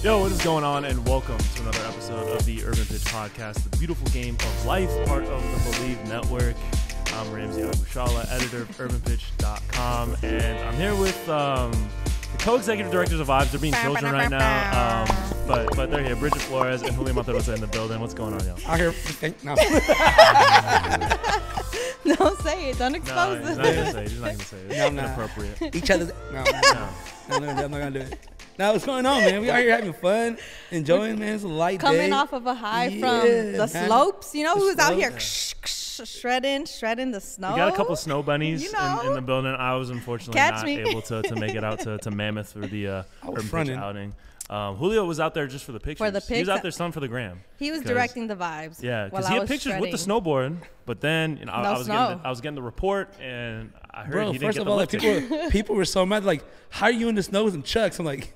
Yo, what is going on, and welcome to another episode of the Urban Pitch Podcast, the beautiful game of life, part of the Believe Network. I'm Ramsey Abushala, editor of UrbanPitch.com, and I'm here with the co-executive directors of Vibes. They're being children right now, but they're here. Bridget Flores and Julio Monterosa in the building. What's going on, y'all? Out here, no. Don't say it. Don't expose it. He's not going to say it. He's not going to say it. It's inappropriate. Each other's. No, I'm not gonna do it. Now, what's going on, man? We out here having fun, enjoying, man. It's a light day. Coming off of a high from the slopes. You know who's out here shredding the snow? We got a couple of snow bunnies in the building. I was unfortunately not able to make it out to Mammoth for the Urban Pitch outing. Julio was out there just for the pictures. He was out there stunned for the gram. He was directing the vibes. Yeah, because he had pictures with the snowboard, but then I was getting the report, and I heard he didn't get the lift. Like people were so mad. Like, how are you in the snow with some Chucks? I'm like,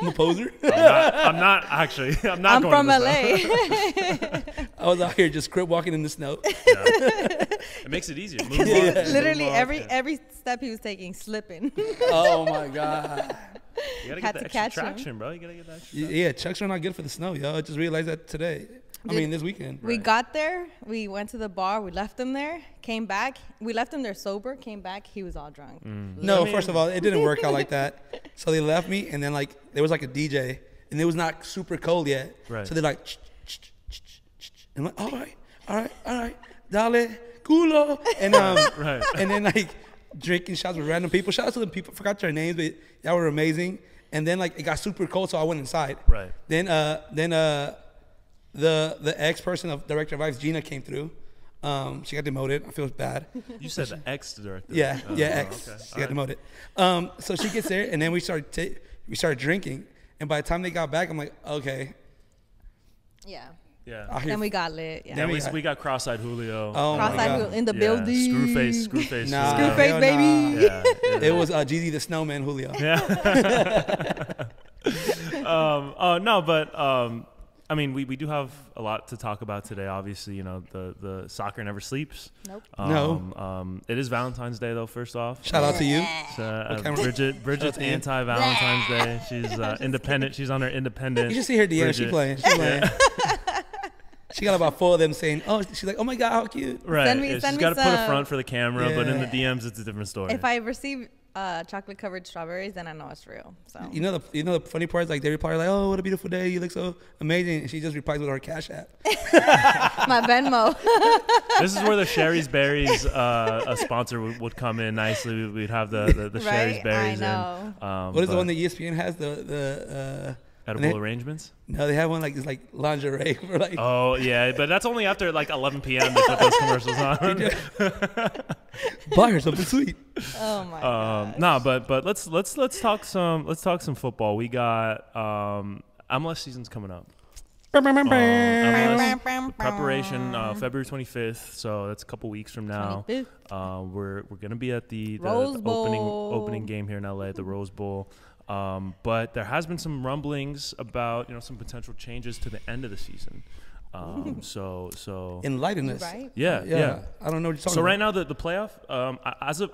I'm a poser. I'm not actually. I'm from LA. I was out here just crip walking in the snow. Yeah. It makes it easier. Literally every step he was taking, slipping. Oh my god. You gotta get the extra traction, bro. You gotta get that extra traction. Yeah, Chucks are not good for the snow, yo. I just realized that today. This weekend. We got there. We went to the bar. We left him there. Came back. We left him there sober. Came back. He was all drunk. No, first of all, it didn't work out like that. So they left me, and then there was a DJ, and it was not super cold yet. Right. So they're like, and I'm like, all right, dale, culo, and right. And then drinking shots with random people. Shout out to the people. Forgot their names, but y'all were amazing. And then it got super cold, so I went inside. Right. Then the ex-person of Director of Vibes, Gina, came through. She got demoted. I feel bad. You said the ex-director. Yeah, ex. Okay. She got demoted. So she gets there, and then we started drinking. And by the time they got back, I'm like, okay. Yeah. Yeah. Then we got lit. Yeah. Then we got cross-eyed Julio. Oh cross-eyed Julio in the building. Screwface. Nah, Screwface, baby. Yeah. It was Jeezy the Snowman Julio. Yeah. We do have a lot to talk about today. Obviously, the soccer never sleeps. Nope. No. It is Valentine's Day, though. First off, Shout out to you. Bridget's anti-Valentine's Day. She's independent. She's on her independent. You should see her DM. She's playing. She got about 4 of them saying, "Oh, she's like, oh my god, how cute." Right. She's got to put a front for the camera, but in the DMs, it's a different story. If I receive chocolate covered strawberries, then I know it's real. So you know the funny part is they reply like, "Oh, what a beautiful day! You look so amazing," and she just replies with her Cash App. My Venmo. This is where the Sherry's Berries a sponsor would come in nicely. We'd have the right? Sherry's Berries. I know. What is the one that ESPN has? The edible arrangements? No, they have one it's like lingerie for Oh yeah, but that's only after 11 p.m. they put those commercials on. Buy her something sweet. Oh my god. But let's talk some football. We got MLS season's coming up. MLS preparation February 25th, so that's a couple weeks from now. We're gonna be at the opening game here in LA, the Rose Bowl. But there has been some rumblings about some potential changes to the end of the season. So enlighten us. Right? Yeah. I don't know what you're talking about. Right now the playoff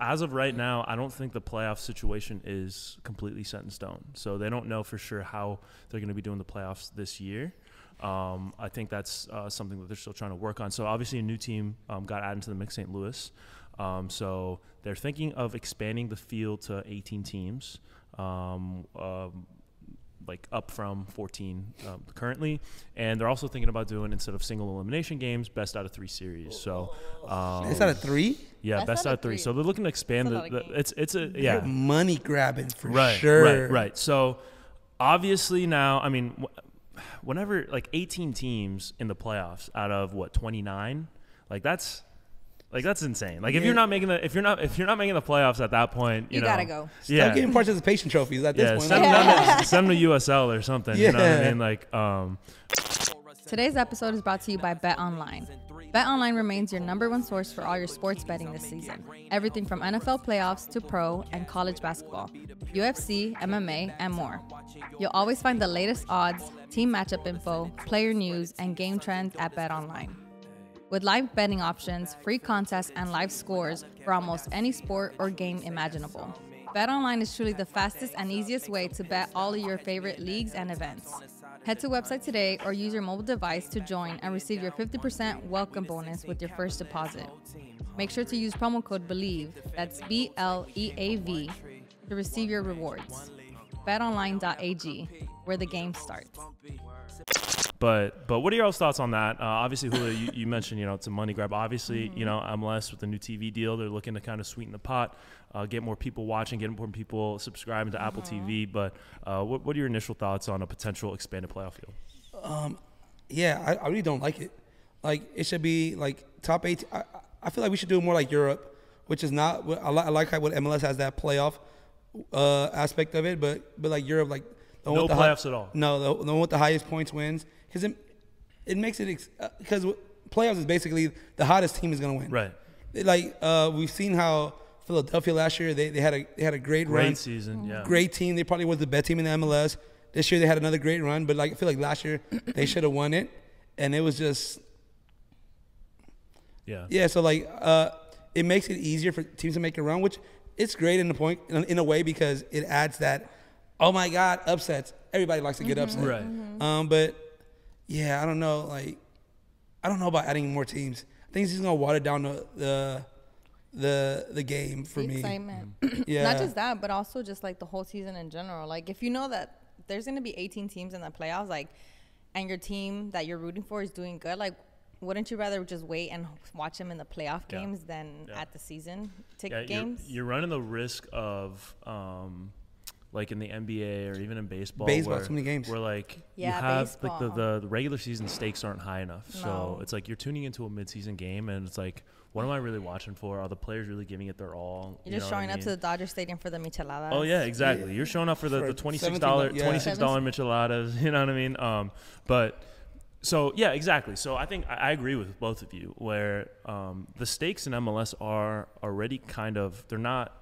as of right now, I don't think the playoff situation is completely set in stone. So they don't know for sure how they're going to be doing the playoffs this year. I think that's something that they're still trying to work on. So obviously a new team got added to the mix, St. Louis. So they're thinking of expanding the field to 18 teams. Up from 14 currently, and they're also thinking about doing, instead of single elimination games, best out of 3 series. So best out of 3? Yeah, best out of 3. So they're looking to expand They're money grabbing for sure. Right. So obviously now, whenever 18 teams in the playoffs out of 29, that's insane. If you're not making the playoffs at that point, you gotta go. Start getting participation trophies at this point. Send them to USL or something. Yeah. You know what I mean? Today's episode is brought to you by BetOnline. BetOnline remains your #1 source for all your sports betting this season. Everything from NFL playoffs to pro and college basketball, UFC, MMA, and more. You'll always find the latest odds, team matchup info, player news, and game trends at BetOnline. With live betting options, free contests, and live scores for almost any sport or game imaginable. BetOnline is truly the fastest and easiest way to bet all of your favorite leagues and events. Head to the website today or use your mobile device to join and receive your 50% welcome bonus with your first deposit. Make sure to use promo code BELIEVE, that's BLEAV, to receive your rewards. BetOnline.ag, where the game starts. But what are your thoughts on that? Obviously, Julio, you mentioned, it's a money grab. Obviously, MLS with the new TV deal, they're looking to kind of sweeten the pot, get more people watching, get more people subscribing to Apple TV. But what are your initial thoughts on a potential expanded playoff field? Yeah, I really don't like it. Like, it should be like top 8. I feel like we should do more like Europe, which is not. I like how what MLS has that playoff aspect of it, but like Europe, like no playoffs at all. No, the one with the highest points wins, because it makes it because playoffs is basically the hottest team is going to win. Right. Like we've seen how Philadelphia last year they had a great run, great season, yeah, great team. They probably was the best team in the MLS. This year they had another great run, but like I feel like last year they should have won it, and it was just yeah. So like it makes it easier for teams to make a run, which it's great in a way because it adds that, oh my God, upsets. Everybody likes a good upset. Right. But yeah, I don't know. Like, I don't know about adding more teams. I think it's just gonna water down the game for me. Excitement. Yeah. Not just that, but also just like the whole season in general. Like, if you know that there's gonna be 18 teams in the playoffs, like, and your team that you're rooting for is doing good, like, wouldn't you rather just wait and watch them in the playoff games than at the season ticket games? You're running the risk of, like in the NBA or even in baseball, so many games. Where like Yeah, you have baseball. like the regular season stakes aren't high enough. So it's like you're tuning into a midseason game and it's like, what am I really watching for? Are the players really giving it their all? You're just showing up to the Dodger Stadium for the micheladas. Oh yeah, exactly. You're showing up for the $26 micheladas. You know what I mean? But so yeah, exactly. So I think I agree with both of you where the stakes in MLS are already kind of, they're not.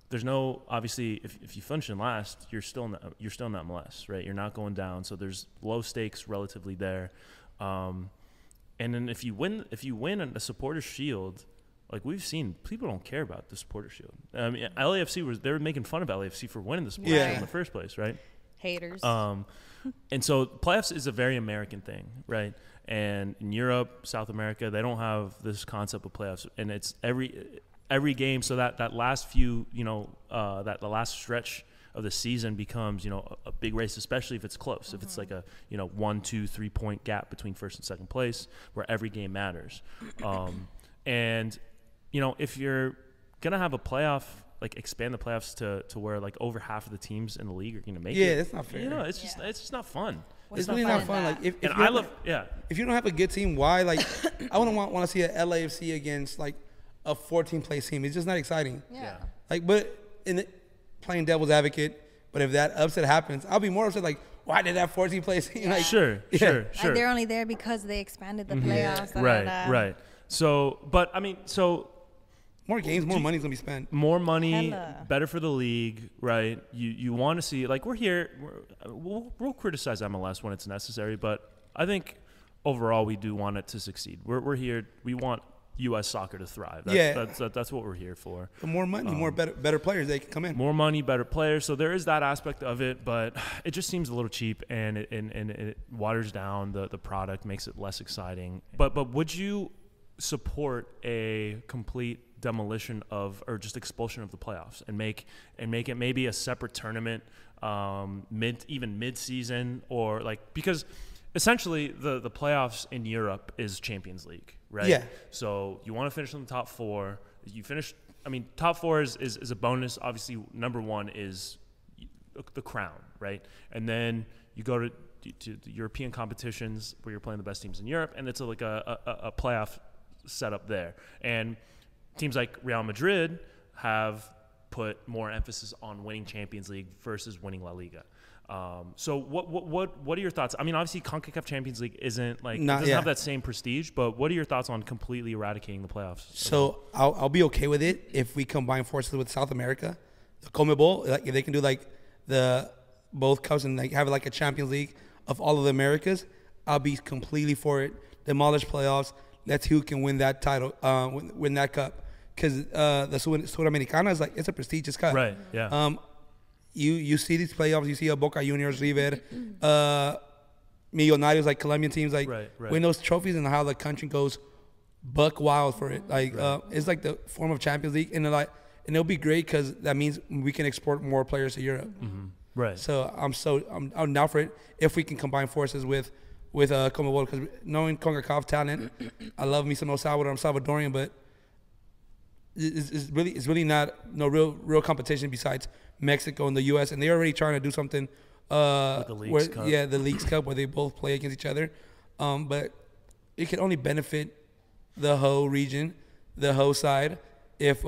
There's no, obviously, if you finish in last, you're still in the MLS, right? You're not going down, so there's low stakes relatively there. And then if you win a Supporters Shield, like we've seen, people don't care about the Supporters Shield. I mean, LAFC they were making fun of LAFC for winning the Supporters Shield in the first place, right? Haters. And so playoffs is a very American thing, right? And in Europe, South America, they don't have this concept of playoffs, and it's every game, so that last few, that the last stretch of the season becomes, a big race, especially if it's close. If it's like a, 1, 2, 3 point gap between first and second place, where every game matters. And, if you're gonna have a playoff, like expand the playoffs to where like over half of the teams in the league are gonna make it. Yeah, that's not fair. It's just not fun. It's really not fun. Like if you don't have a good team, why? Like I wouldn't want to see a LAFC against like a 14-place team. It's just not exciting. Yeah. Like, but playing devil's advocate, but if that upset happens, I'll be more upset. Like, why did that 14-place team? Like, Sure. Like they're only there because they expanded the playoffs. Right. So, but I mean, more games, more money's gonna be spent. More money, better for the league, right? You want to see, like, we're here. We'll criticize MLS when it's necessary, but I think overall we do want it to succeed. We're here. We want U.S. soccer to thrive. That's what we're here for. But more money, more better players, they can come in. More money, better players. So there is that aspect of it, but it just seems a little cheap, and it waters down the product, makes it less exciting. But would you support a complete demolition of, or just expulsion of the playoffs, and make it maybe a separate tournament, mid-season, or like, because essentially the playoffs in Europe is Champions League, right? Yeah. So you want to finish in the top 4. You finish. I mean, top 4 is a bonus. Obviously, number 1 is the crown, right? And then you go to the European competitions where you're playing the best teams in Europe, and it's like a playoff setup there. And teams like Real Madrid have put more emphasis on winning Champions League versus winning La Liga. So what are your thoughts? I mean, obviously CONCACAF Champions League isn't like, doesn't have that same prestige, but what are your thoughts on completely eradicating the playoffs? So I'll be okay with it if we combine forces with South America, the CONMEBOL, like if they can do like both cups and like have like a Champions League of all of the Americas, I'll be completely for it. Demolish playoffs. Let's see who can win that title, win that cup. because the Sudamericana is like, it's a prestigious cup. Right. Yeah. You see these playoffs, you see a Boca Juniors, River, Millonarios, like Colombian teams, like win those trophies, and how the country goes buck wild for it. Like it's like the form of Champions League, and it'll be great because that means we can export more players to Europe. Mm-hmm. Right. So I'm down for it if we can combine forces with CONMEBOL, because knowing CONCACAF talent, I love me some El Salvador. I'm Salvadorian, but it's really not no real competition besides Mexico and the U.S. and they're already trying to do something. With the Leagues Cup. Yeah, the Leagues Cup where they both play against each other. But it can only benefit the whole region, the whole side, if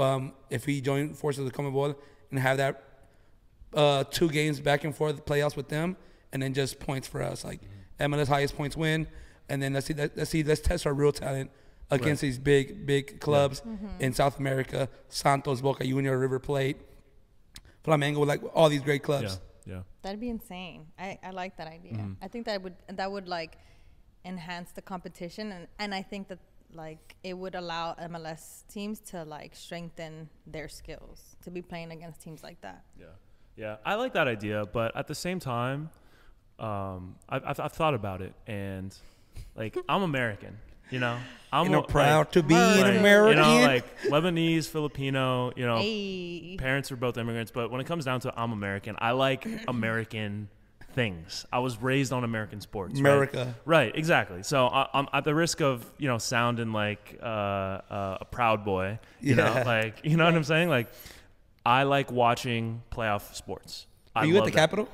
we join forces with CONMEBOL and have that 2 games back and forth playoffs with them, and then just points for us. Like MLS highest points win, and then let's test our real talent against these big clubs in South America: Santos, Boca Juniors, River Plate, Flamengo, like all these great clubs. Yeah. That'd be insane. I like that idea. I think that would like enhance the competition, and I think that like it would allow MLS teams to like strengthen their skills to be playing against teams like that. Yeah, I like that idea, but at the same time, I've thought about it, and like I'm American, you know. I'm proud to be an American. You know, like Lebanese, Filipino. You know, Hey. parents are both immigrants, but when it comes down to I'm American, I like American things. I was raised on American sports. America. Right, exactly. So I'm at the risk of sounding like a proud boy. You know, like what I'm saying, like. I like watching playoff sports. Are you at the Capitol?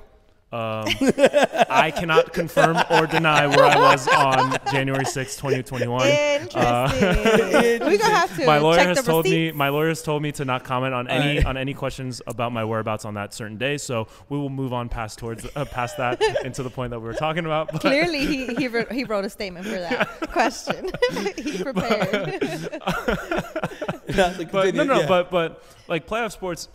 I cannot confirm or deny where I was on January 6, 2021. Interesting. We're gonna have to. My lawyer check has the told receipts. me. My lawyer has told me to not comment on any questions about my whereabouts on that certain day. So we will move on past that into the point that we were talking about. But Clearly, he wrote a statement for that question. He prepared. But like playoff sports,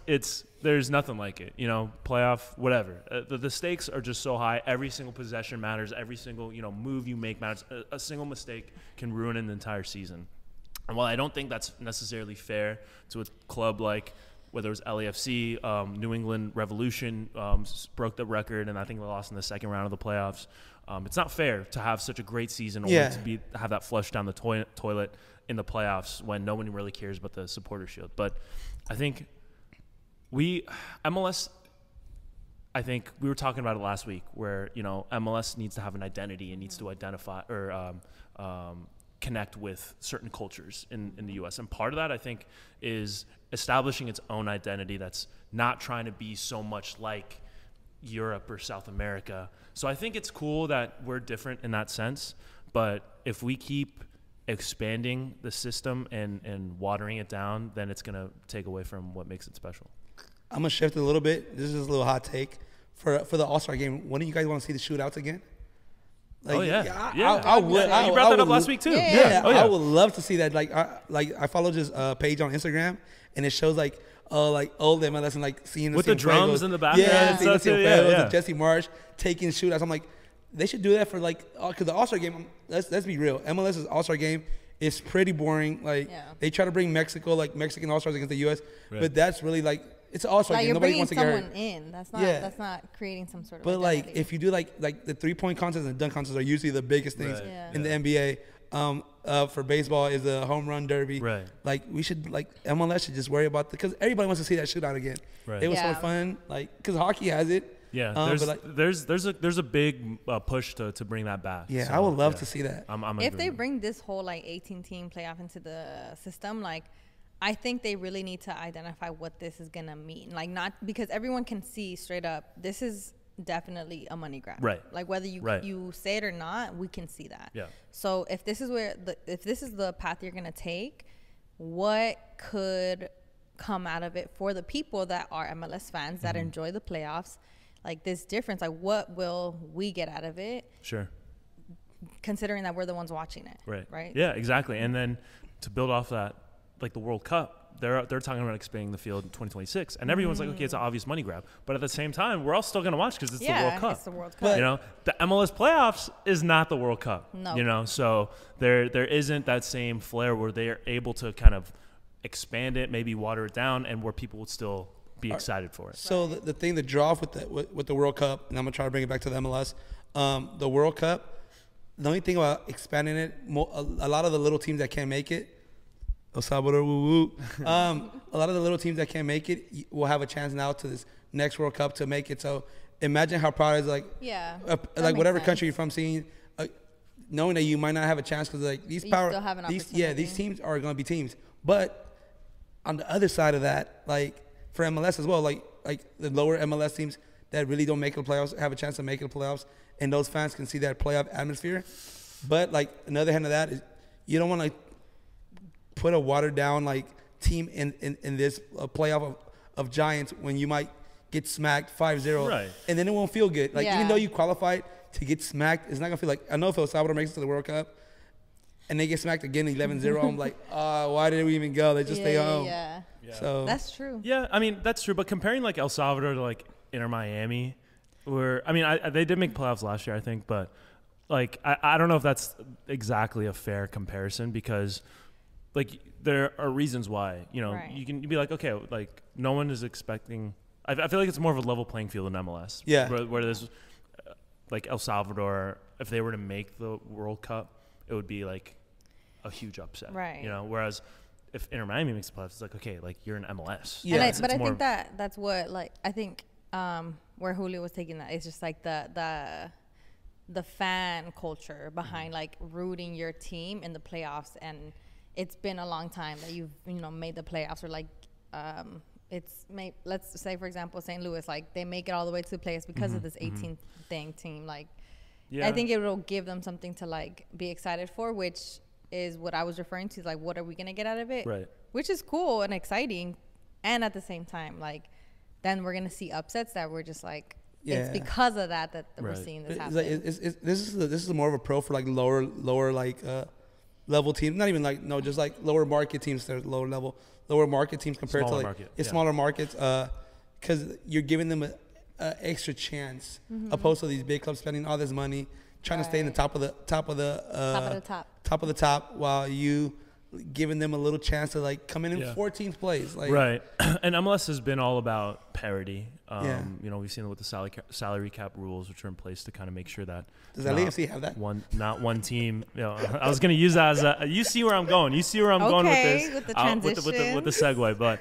there's nothing like it, playoff, whatever. The stakes are just so high. Every single possession matters. Every single, move you make matters. A single mistake can ruin an entire season. And while I don't think that's necessarily fair to a club like, whether it was LAFC, New England Revolution broke the record, and I think they lost in the second round of the playoffs. It's not fair to have such a great season only to have that flush down the toilet in the playoffs when no one really cares about the supporter shield. But I think MLS, I think we were talking about it last week, where MLS needs to have an identity and needs to identify or connect with certain cultures in the U.S. And part of that, I think, is establishing its own identity that's not trying to be so much like Europe or South America. So I think it's cool that we're different in that sense. But if we keep expanding the system and watering it down, then it's going to take away from what makes it special. I'm going to shift it a little bit. This is a little hot take. For the All-Star game, when do you guys want to see the shootouts again? Like, I would. You brought that up last week too. Yeah. I would love to see that. Like I followed this page on Instagram, and it shows like old MLS and like seeing with the drums in the background. Yeah. Jesse Marsch taking shootouts. I'm like, they should do that for because the All-Star game. Let's be real. MLS's All-Star game is pretty boring. Like they try to bring Mexico, like Mexican All-Stars against the U.S., but that's really like. It's an All-Star game. You're Nobody bringing wants to get hurt. someone in. That's not creating some sort of. But identity. like, if you do like the 3-point contests and dunk contests are usually the biggest things in the NBA. For baseball is the home run derby. Right. Like we should MLS should just worry about because everybody wants to see that shootout again. Right. It was so fun. Like because hockey has it. Yeah. There's a big push to bring that back. Yeah, so, I would love to see that. If they bring this whole 18-team playoff into the system, I think they really need to identify what this is going to mean. Not because everyone can see straight up, this is definitely a money grab. Right. Whether you say it or not, we can see that. Yeah. So if this is the path you're going to take, what could come out of it for the people that are MLS fans that enjoy the playoffs? This difference, what will we get out of it? Sure. Considering that we're the ones watching it. Right. Yeah, exactly. And then to build off that, the World Cup, they're talking about expanding the field in 2026, and everyone's like, okay, it's an obvious money grab. But at the same time, we're all still going to watch because it's the World Cup. It's the World Cup. The MLS playoffs is not the World Cup. No. So there isn't that same flair where they are able to kind of expand it, maybe water it down, and where people would still be excited for it. So the thing, the draw off with the World Cup, and I'm gonna try to bring it back to the MLS. The World Cup, the only thing about expanding it, a lot of the little teams that can't make it, El Salvador, woo woo. A lot of the little teams that can't make it will have a chance now to this next World Cup to make it. So imagine how proud it's like, like whatever country you're from, seeing, knowing that you might not have a chance because like these these teams are gonna be teams. But on the other side of that, like for MLS as well, like the lower MLS teams that really don't make it to the playoffs have a chance to make it to the playoffs, and those fans can see that playoff atmosphere. But like another hand of that is you don't want to put a watered down like team in this playoff of giants when you might get smacked 5-0, right? And then it won't feel good. Like even though you qualified to get smacked, it's not gonna feel like. I know if El Salvador makes it to the World Cup and they get smacked again 11-0, I'm like, why did we even go? They just stay home. Yeah. So that's true. Yeah, I mean that's true. But comparing like El Salvador to like Inter Miami, where I mean they did make playoffs last year, I think, but like I don't know if that's exactly a fair comparison because like there are reasons why, you know, you can be like, okay, like no one is expecting. I feel like it's more of a level playing field in MLS. Yeah. Where there's like El Salvador, if they were to make the World Cup, it would be like a huge upset. Right. You know, whereas if Inter Miami makes the playoffs, it's like, okay, like you're in MLS. Yeah. But I think that's what, like, I think where Julio was taking that, it's just like the fan culture behind like rooting your team in the playoffs. And it's been a long time that you've, you know, made the playoffs, or like, let's say, for example, St. Louis, like they make it all the way to the playoffs because of this 18th thing team. Like, I think it will give them something to like be excited for, which is what I was referring to. Like, what are we going to get out of it? Right. Which is cool and exciting. And at the same time, like, then we're going to see upsets that we're just like, it's because of that we're seeing this happen. Like, this is more of a pro for like lower like level teams. Not even like, no, just like lower market teams. They're lower market teams compared Smaller to like market, smaller markets, because you're giving them an extra chance opposed to these big clubs spending all this money trying to stay in the top of the top while you giving them a little chance to like come in 14th place. Like, right. And MLS has been all about parity. You know, we've seen it with the salary cap rules, which are in place to kind of make sure that. Does LAFC have that? Not one team. You know, I was going to use that as you see where I'm going. You see where I'm going with this. With the transition. With the segue. But,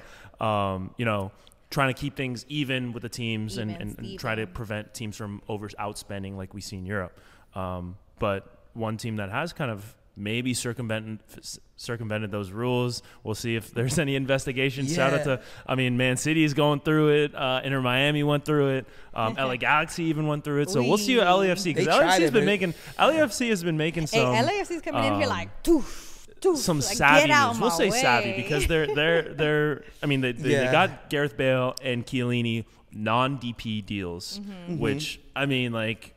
you know, trying to keep things even with the teams and try to prevent teams from outspending like we see in Europe. But one team that has kind of maybe circumvented those rules. We'll see if there's any investigation. Shout out to, I mean, Man City is going through it. Inter Miami went through it. LA Galaxy even went through it. So we'll see what LAFC, because LAFC has been making some. Hey, LAFC's coming in here like, some like, savvy moves. We'll say way. savvy because they're. I mean, they got Gareth Bale and Chiellini non-DP deals, which I mean, like.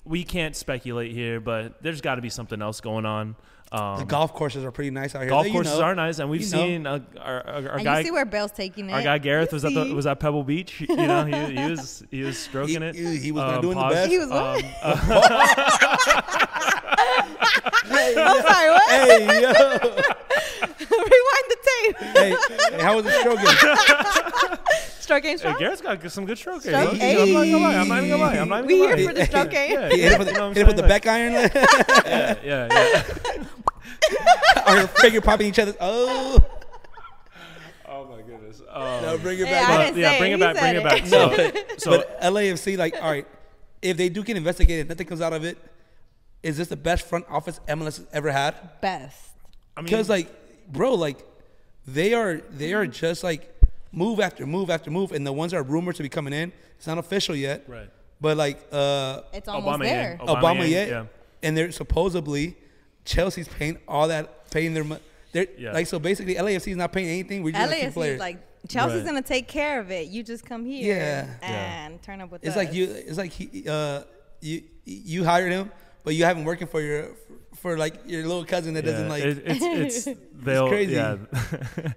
We can't speculate here, but there's got to be something else going on. The golf courses are pretty nice out here. Golf courses are nice, and we've seen our guy. You see where Bale's taking it. Our guy Gareth was at Pebble Beach. You know, he was stroking it. He was not doing the best. He was what? I'm sorry, what? Hey, yo. Rewind the tape. Hey, how was it stroking? Stroking strong? Hey, Garrett's got some good stroking. I'm not gonna lie. We here for the stroking. He hit it with the back iron. Yeah. Our finger popping each other's. Oh my goodness. No, bring it back. Bring it back. But LAFC, like, all right, if they do get investigated, nothing comes out of it. Is this the best front office MLS has ever had? Best. I mean, because like, bro, like, they are just like move after move after move, and the ones that are rumored to be coming in, it's not official yet. Right. But like, it's almost there. Obama yet, and they're supposedly Chelsea's paying their money. Like, so basically, LAFC is not paying anything. We're just LAFC players. Is like, Chelsea's gonna take care of it. You just come here and turn up with us. You hired him, but you have him working for your little cousin that doesn't like. It's crazy. Yeah.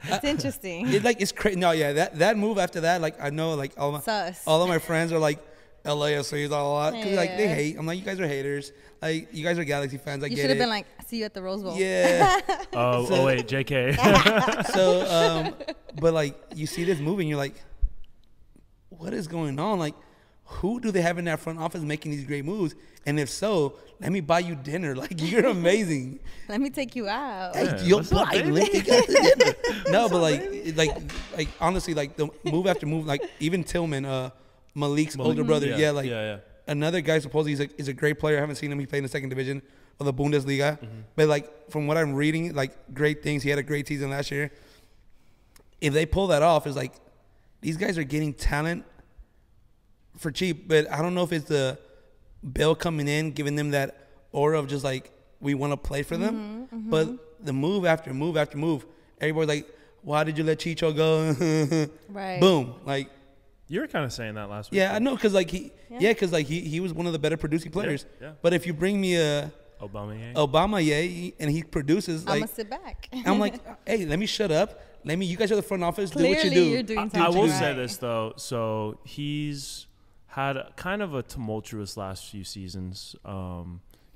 It's interesting. It's crazy. No, yeah, that move after that, like, I know, like all of my friends are like LAFC a lot. 'Cause, like, they Yeah. hate. I'm like, you guys are haters. Like, you guys are Galaxy fans. I You get should have it. been like, see you at the Rose Bowl. Yeah. Oh wait, JK. So, but like, you see this movie and you're like, what is going on? Like, who do they have in that front office making these great moves? And if so, let me buy you dinner. Like, you're amazing. Let me take you out. Hey, Yeah, you'll what's up, buy baby? let me get the dinner. No, but like honestly, like the move after move, like even Tillman, Malik's older brother, yeah, another guy supposedly is a great player. I haven't seen him. He played in the second division of the Bundesliga. But like from what I'm reading, like great things. He had a great season last year. If they pull that off, it's like these guys are getting talent for cheap. But I don't know if it's the Bill coming in, giving them that aura of just like we want to play for them. But the move after move after move, everybody's like, why did you let Chicho go? Right. Boom. Like, You were kind of saying that last week. yeah, I know, because like he was one of the better producing players. yeah. But if you bring me a Obama. and he produces, I'm like, gonna sit back. I'm like, hey, let me shut up. You guys are the front office. Clearly, do what you do. you're doing something I will right. say this though. So he's had kind of a tumultuous last few seasons.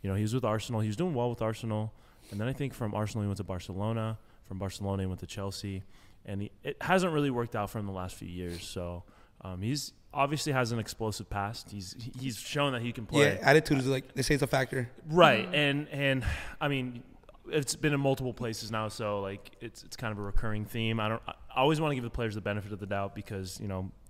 He was with Arsenal. He was doing well with Arsenal, and then I think from Arsenal he went to Barcelona. From Barcelona he went to Chelsea, and it hasn't really worked out for him the last few years. So he's obviously has an explosive past. He's shown that he can play. Yeah, attitude is like, they say it's a factor. Right, and I mean, it's been in multiple places now, so like it's kind of a recurring theme. I always want to give the players the benefit of the doubt because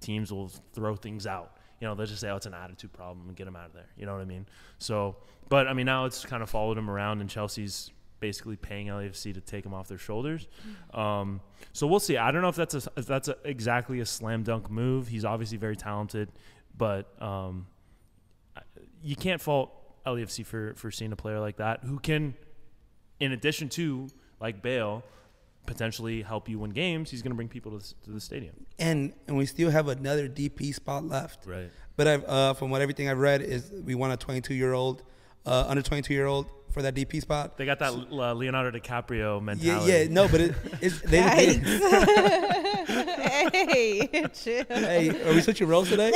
teams will throw things out. They'll just say, oh, it's an attitude problem and get him out of there. You know what I mean? So, but I mean, now it's kind of followed him around, and Chelsea's basically paying LAFC to take him off their shoulders. So we'll see. I don't know if that's exactly a slam dunk move. He's obviously very talented, but you can't fault LAFC for seeing a player like that who can, in addition to like Bale, potentially help you win games. He's going to bring people to the stadium. And we still have another DP spot left. Right. But from everything I've read is we want a 22-year-old, under 22-year-old for that DP spot. They got that Leonardo DiCaprio Yeah, mentality. no, but it's Hey, chill. Hey, are we switching roles today?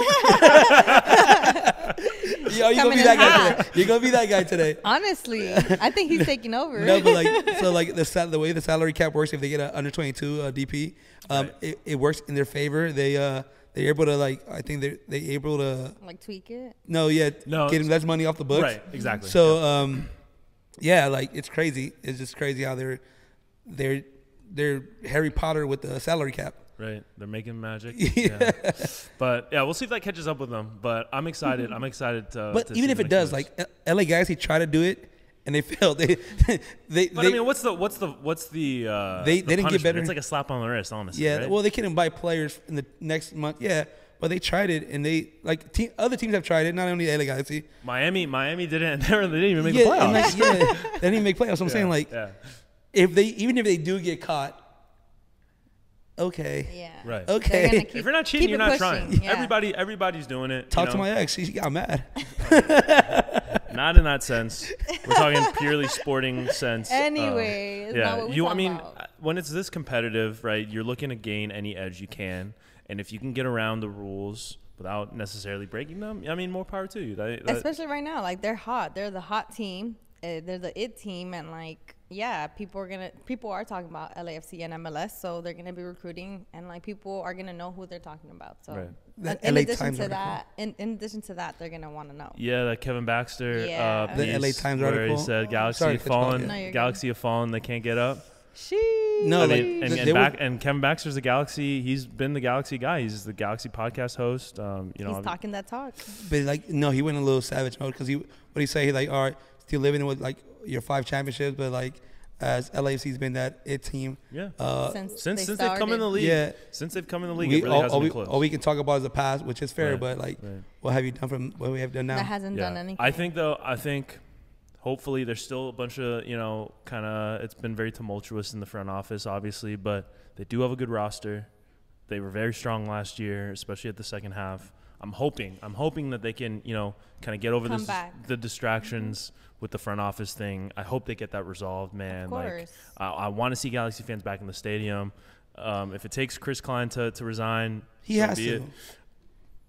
Yo, you're gonna Coming be in that guy hot. today. You're gonna be that guy today. Honestly, I think he's taking over. No, but the way the salary cap works, if they get an under 22 DP, Right. it works in their favor. They're able to they're able to like tweak it. get less money off the books. Right, exactly. So it's crazy. It's just crazy how they're Harry Potter with the salary cap. Right, they're making magic. Yeah. But yeah, we'll see if that catches up with them. But I'm excited. I'm excited to. But to even see if the it next does, moves. like LA Galaxy try to do it and they failed. They But I mean, what's the They the didn't get punishment? better. It's like a slap on the wrist, honestly. yeah. right? Well, they can buy players in the next month. Yeah, but they tried it and they other teams have tried it. Not only LA Galaxy. Miami didn't. They didn't even make yeah, the playoffs. and they didn't even make playoffs. So I'm saying yeah. if they do get caught, okay. Yeah. Right. Okay. They're gonna If you're not cheating, keep you're it not pushing, trying. yeah. Everybody's doing it. Talk to my ex. She got mad. Not in that sense. We're talking purely sporting sense. Anyway, it's not what we talk about. When it's this competitive, right? You're looking to gain any edge you can, and if you can get around the rules without necessarily breaking them, I mean, more power to you. Especially right now, like they're hot. They're the hot team. They're the it team, and people are talking about LAFC and MLS, so they're gonna be recruiting, and people are gonna know who they're talking about. So Right. That in LA addition Times to article. that, in addition to that, they're gonna want to know. Yeah, that Kevin Baxter Yeah. The piece LA Times where article. he said Galaxy Sorry have to cut you off, fallen, yeah. No, you're Galaxy have fallen, they can't get up. No, I like, mean, and Kevin Baxter's the Galaxy. He's been the Galaxy guy. He's the Galaxy podcast host. He's talking that talk. but no, he went in a little savage mode because what he say? He's like, all right, still living with your 5 championships, but as LAFC's been that it team. Yeah. Since Since they they've come in the started. league. Yeah. Since they've come in the league, it really hasn't all been close. we can talk about is the past, which is fair, Right, but right. what have you done from what we have done now? That hasn't done anything. I think hopefully there's still a bunch of, it's been very tumultuous in the front office, obviously, but they do have a good roster. They were very strong last year, especially at the second half. I'm hoping that they can, kind of get over Come back. the distractions with the front office thing. I hope they get that resolved, man. Of course. I want to see Galaxy fans back in the stadium. If it takes Chris Klein to resign, He so has be to. it.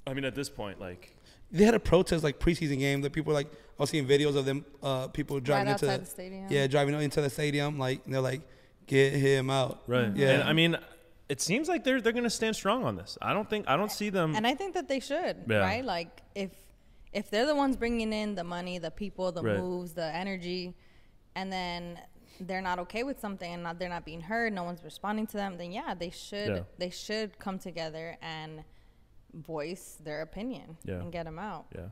I mean, at this point, like they had a protest like preseason game that people were like, I was seeing videos of them, people driving Right into outside the stadium. Yeah, driving into the stadium. Like they're like, get him out. right. Yeah. And I mean, it seems like they're going to stand strong on this. I don't see them. And I think that they should, right? Like if they're the ones bringing in the money, the people, the moves, the energy, and then they're not okay with something and they're not being heard, no one's responding to them, then they should come together and voice their opinion and get them out. Yeah.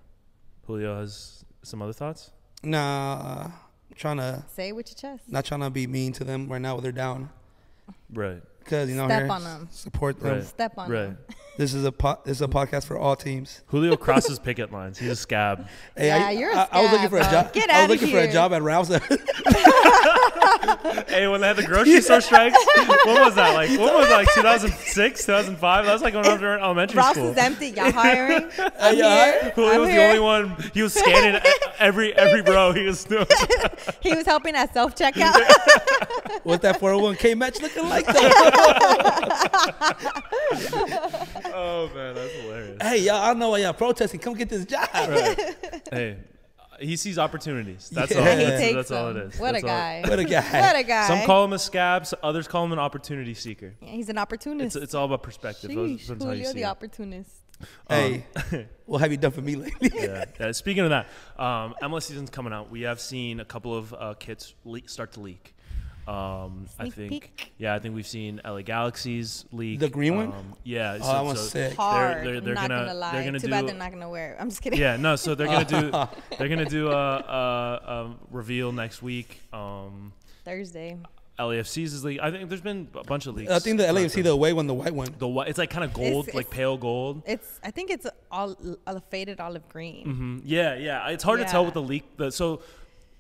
Julio has some other thoughts? Nah, I'm trying to say it with your chest. Not trying to be mean to them right now when they're down. Right. Because step on them, support them. Step on them. This is a podcast for all teams. Julio crosses picket lines. He's a scab. Hey, you're a scab. I was looking for a job. Get I out was looking for a job at Ralph's. Hey, when they had the grocery store strikes, what was that like? What was it, like 2006, 2005? That was like when I was in elementary Ralph's school. is empty. Y'all hiring? Julio was the only one. He was scanning every row. He was doing. He was helping at self checkout. What's that 401k match looking like? That? Oh man, that's hilarious. Hey, y'all, I know why y'all protesting. Come get this job. Right. Hey, he sees opportunities. That's all. That's all it is. What a guy. What a guy. Some call him a scab. Others call him an opportunity seeker. Yeah, he's an opportunist. It's all about perspective. Sheesh, Julio the opportunist. Hey, what have you done for me lately? Yeah. Speaking of that, MLS season's coming out. We have seen a couple of kits start to leak. I think peek. I think we've seen LA Galaxy's leak. The green one? Yeah. Oh, that one's sick. Hard. They're not gonna lie. They're gonna Too bad they're not gonna wear it. I'm just kidding. Yeah, no. So they're gonna do a reveal next week. Thursday. LAFC's is leak. I think there's been a bunch of leaks. I think the LAFC, the away one, the white one. The white, it's like kind of gold, like pale gold. I think it's all a faded olive green. Mm-hmm. Yeah. It's hard to tell with the leak. So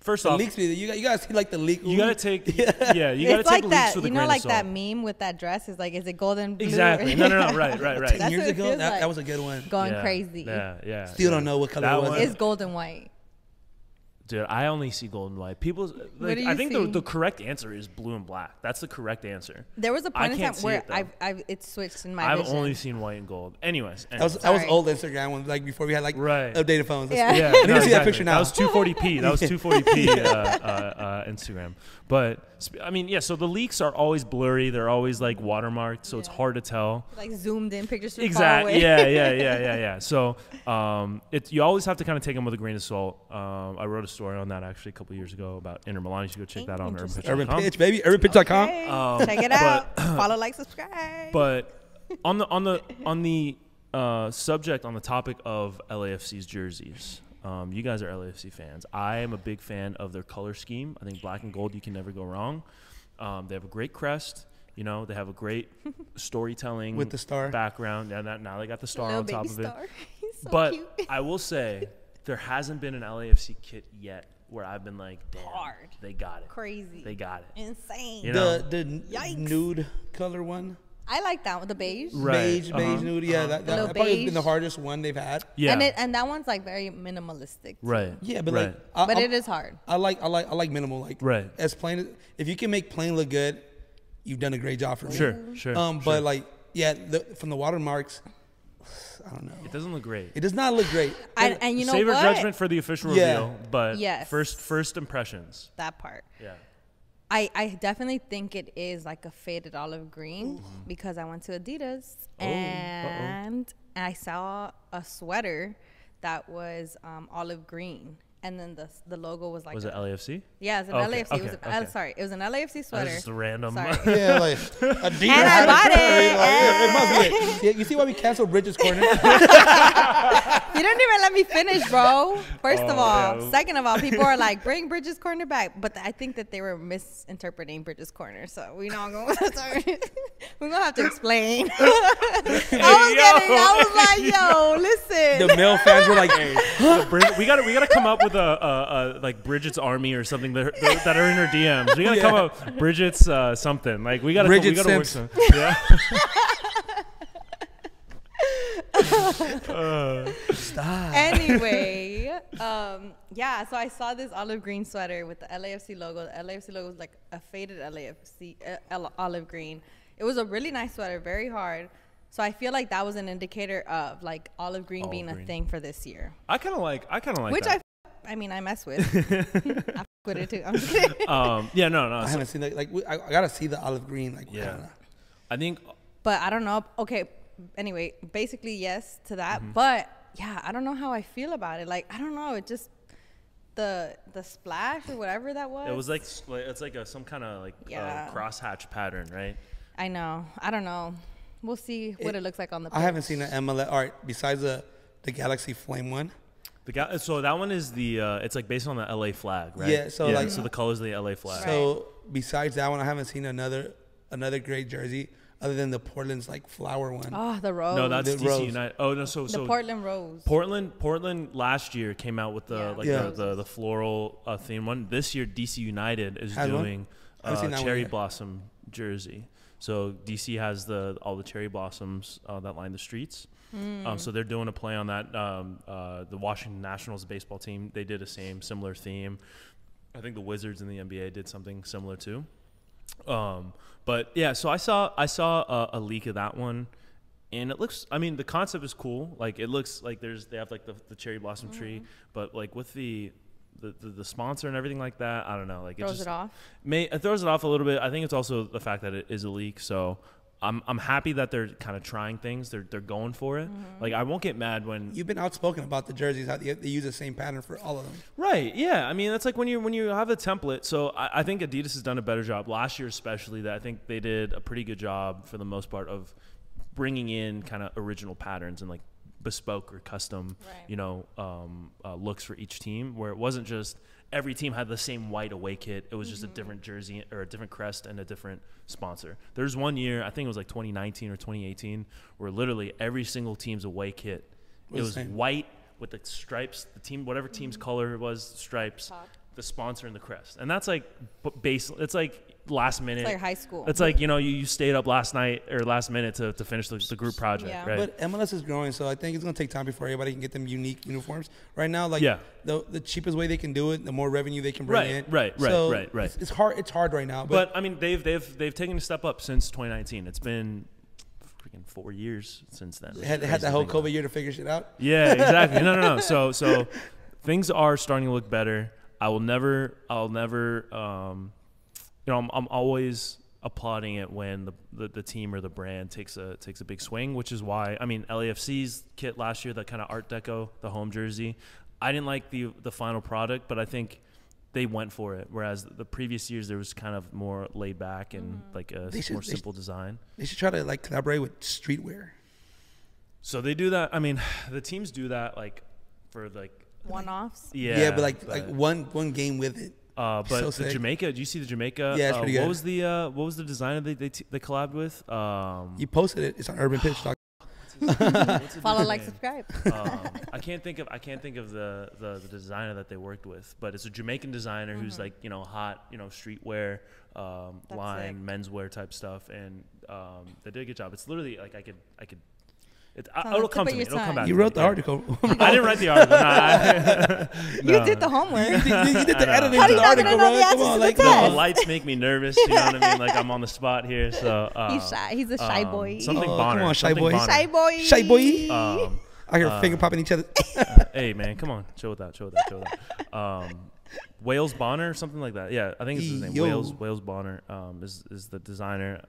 first off, leaks, you guys see like the leak. You gotta take, you gotta take like leaks that, with a you grain know, like of salt. that meme with that dress is like, is it golden blue? Exactly. No. Right. 10 years ago, that was a good one. Going crazy. Yeah. Still don't know what color it was. It's gold and white. Dude, I only see gold and white. People, like, I think the correct answer is blue and black. That's the correct answer. There was a point in time where it switched in my vision. I've only seen white and gold. Anyways. That was old Instagram when, like, before we had like updated phones. Yeah. Yeah. I need to see that picture now. That was 240p. That was 240p Instagram. But I mean, yeah. So the leaks are always blurry. They're always like watermarked, so it's hard to tell. Like zoomed in pictures from Exactly. far away. Yeah. So you always have to kind of take them with a grain of salt. I wrote a story on that actually a couple years ago about Inter Milan. You should go check that out on Urban Pitch, baby. UrbanPitch.com. Okay. Check it out. Follow, like, subscribe. But on the subject, on the topic of LAFC's jerseys. You guys are LAFC fans. I am a big fan of their color scheme. I think black and gold, you can never go wrong. They have a great crest. You know, they have a great storytelling with the star background. Yeah, now they got the star on top of it. He's so but cute. I will say there hasn't been an LAFC kit yet where I've been like, damn, they got it. Crazy. They got it. Insane. You know? The nude color one. I like that one, the beige. Beige nude. Yeah, that probably been the hardest one they've had. Yeah, and that one's like very minimalistic. Too. Right. Yeah, but right. But it is hard. I like minimal. Like as plain. If you can make plain look good, you've done a great job for me. Sure. But like from the watermarks, I don't know. It doesn't look great. It does not look great. And you know Save what? your judgment for the official reveal. But yes. first impressions. That part. Yeah. I definitely think it is like a faded olive green because I went to Adidas and I saw a sweater that was olive green. And then the logo was like... Was it LAFC? Yeah, it was an LAFC. Sorry, it was an LAFC sweater. That's just random. Yeah, like Adidas. And I bought it must be it. You see why we canceled Bridges Corner? You don't even let me finish, bro. First of all. Yeah. Second of all, people are like, bring Bridges Corner back. But I think that they were misinterpreting Bridges Corner. So we're not going to have to explain. I was like, yo, listen. The male fans were like, hey. we gotta come up with a like Bridget's Army or something that are in her DMs. We gotta come up Bridget's something. Like we gotta work some. Yeah. Stop. Anyway, so I saw this olive green sweater with the LAFC logo. The LAFC logo was like a faded LAFC olive green. It was a really nice sweater, very hard. So I feel like that was an indicator of like olive green Olive being green. a thing for this year. I kind of like Which that. I mean, I mess with. I f with it too. I'm just kidding. Yeah, no. I haven't seen that. Like, I gotta see the olive green. Like, Yeah. I think But I don't know. Okay. Anyway, basically yes to that. Mm-hmm. But yeah, I don't know how I feel about it. Like, I don't know. It just the splash or whatever that was. it was like it's like some kind of like Yeah. crosshatch pattern, right? I know. I don't know. We'll see what it looks like on the pitch. I haven't seen the MLS art besides the Galaxy Flame one. So that one is the it's like based on the LA flag, right? Yeah, so like- so the colors of the LA flag. So besides that one, I haven't seen another great jersey other than the Portland's like flower one. Oh, the rose. No, that's The DC Rose. United. Oh no, so the Portland rose. Portland last year came out with the Yeah. the floral theme one. This year DC United is Has one? doing Haven't seen that one cherry yet. blossom jersey. So DC has all the cherry blossoms that line the streets. So they're doing a play on that. The Washington Nationals baseball team, they did a similar theme. I think the Wizards in the NBA did something similar too. But yeah, so I saw a leak of that one, and it looks. I mean, the concept is cool. Like it looks like they have like the cherry blossom tree, but like with the sponsor and everything like that, I don't know. Like Throws it off. It throws it off a little bit. I think it's also the fact that it is a leak. So I'm happy that they're kind of trying things. They're going for it. Like I won't get mad when You've been outspoken about the jerseys, how they use the same pattern for all of them. Right. Yeah. I mean, that's like when you have a template. So I think Adidas has done a better job last year, especially. That I think they did a pretty good job for the most part of bringing in kind of original patterns and like bespoke or custom, Right. looks for each team. Where it wasn't just every team had the same white away kit. It was just a different jersey or a different crest and a different sponsor. There's one year, I think it was like 2019 or 2018, where literally every single team's away kit, it was same. white with the stripes, the team, whatever team's color it was, stripes, Top. the sponsor and the crest. And that's like base. It's like last minute. It's like high school. It's like, you stayed up last night or last minute to finish the group project, Yeah. right? But MLS is growing, so I think it's gonna take time before everybody can get them unique uniforms. Right now, like Yeah. the cheapest way they can do it, the more revenue they can bring Right, in. right. So Right. It's hard. It's hard right now. But I mean, they've taken a step up since 2019. It's been freaking 4 years since then. they had that whole COVID year to figure shit out. Yeah, exactly. No. So things are starting to look better. I'll never. I'm always applauding it when the team or the brand takes a big swing, which is why, I mean, LAFC's kit last year, that kind of Art Deco, the home jersey, I didn't like the final product, but I think they went for it. Whereas the previous years, there was kind of more laid back and like a more simple design. They should try to like collaborate with streetwear. So they do that. I mean, the teams do that like for like One-offs. Yeah, but like one game with it. But So the sick. Jamaica, do you see the Jamaica? Yeah, it's pretty What good. was the designer they collabed with? You posted it. It's on Urban Pitch. Follow, like, subscribe. I can't think of the designer that they worked with, but it's a Jamaican designer who's like hot streetwear line, sick. menswear type stuff, and they did a good job. It's literally like I could. on It'll the come tip to of me. your It'll come tongue. back. You to wrote me, the yeah. article. I didn't write the article. You did the homework. you did the editing How to you the not article, gonna know bro. the Come answers on, to like the No, test? the lights make me nervous. You know what I mean? Like I'm on the spot here, so He's shy. He's a shy boy. Something Oh, Bonner. come on, shy something boy. Bonner. Shy boy. Shy boy. I hear Uh, finger popping each other. Hey man, come on, chill with that. Wales Bonner, something like that. Yeah, I think it's his name. Yo. Wales Bonner is the designer.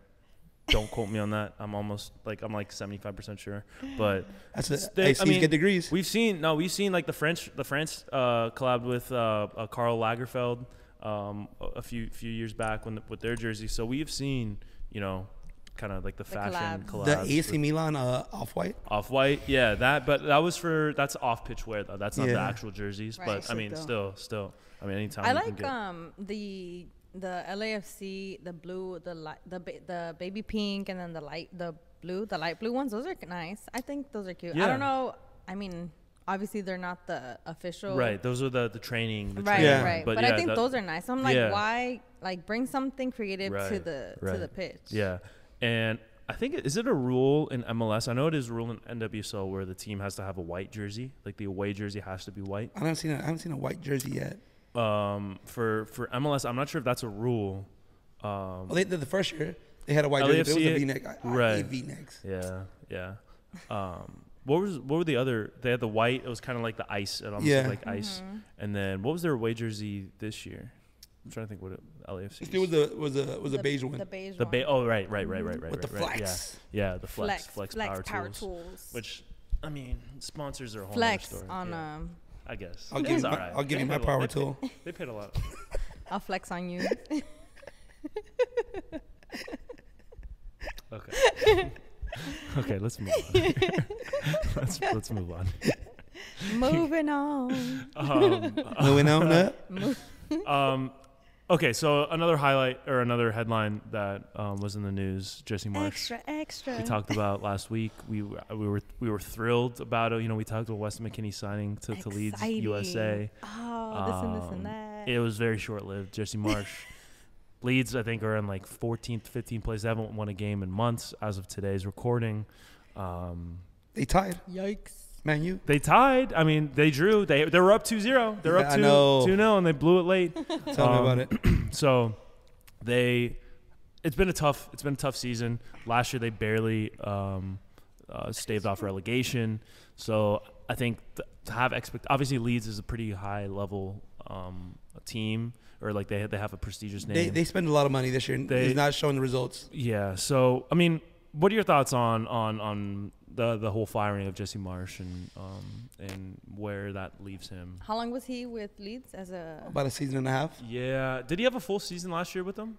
Don't quote me on that. I'm like 75% sure, but He's get degrees. we've seen like the French collabed with Karl Lagerfeld a few years back with their jersey. So we've seen kind of like the fashion collabs. The collabs. AC Milan Off-White. Off-white, yeah, but that's off-pitch wear though. That's not the Yeah. actual jerseys. Right. But I mean, Sick, still, I mean, anytime I you like can get. the LAFC, the blue, the baby pink, and then the light blue ones. Those are nice. I think those are cute. I Yeah. don't know. I mean, obviously they're not the official. Right, those are the training. Right, training, Yeah. right. But yeah, I think those are nice. I'm like, yeah. why? Like, bring something creative to the pitch. Yeah, and I think is it a rule in MLS? I know it is a rule in NWSL where the team has to have a white jersey, like the away jersey has to be white. I haven't seen a white jersey yet. For MLS, I'm not sure if that's a rule. Well, they did the first year. They had a white jersey. It was a LAFC, V-neck. I hate V-necks. Yeah. What were the other? They had the white. It was kind of like the ice. It almost looked like ice. And then what was their away jersey this year? I'm trying to think what LAFC. It was a beige one. The beige one. Oh, right. With the flex. Yeah, the flex power tools. Which, I mean, sponsors are a whole flex other story. on I guess. I'll give you my power tool. They paid a lot. I'll flex on you. Okay. Okay, let's move on. let's move on. Moving on. Moving on. Okay, so another highlight or another headline that was in the news, Jesse Marsch. Extra. We talked about last week. We were thrilled about it. You know, we talked about Weston McKennie signing to Leeds USA. Oh, this and that. It was very short-lived. Jesse Marsch. Leeds, I think, are in like 14th, 15th place. They haven't won a game in months as of today's recording. They tied. Yikes. Man, you. They tied. I mean, they drew. They were up 2-0. They were up 2-0, and they blew it late. Tell me about it. So it's been a tough season. Last year they barely staved off relegation. So I think to have obviously Leeds is a pretty high level team, or like they have a prestigious name. They spend a lot of money this year. He's not showing the results. Yeah. So I mean, what are your thoughts on the whole firing of Jesse Marsch and where that leaves him? How long was he with Leeds about a season and a half? Yeah. Did he have a full season last year with them?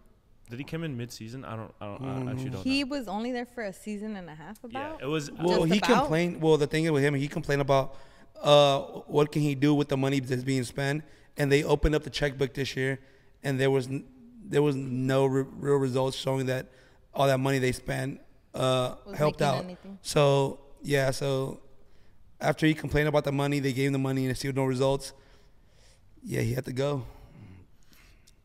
Did he come in mid-season? I actually don't know. He was only there for a season and a half about? Yeah, it was. Well, he complained. Well, the thing with him, he complained about what can he do with the money that's being spent. And they opened up the checkbook this year, and there was no real results showing that all that money they spent helped out. Anything. So after he complained about the money, they gave him the money and still no results. Yeah, he had to go.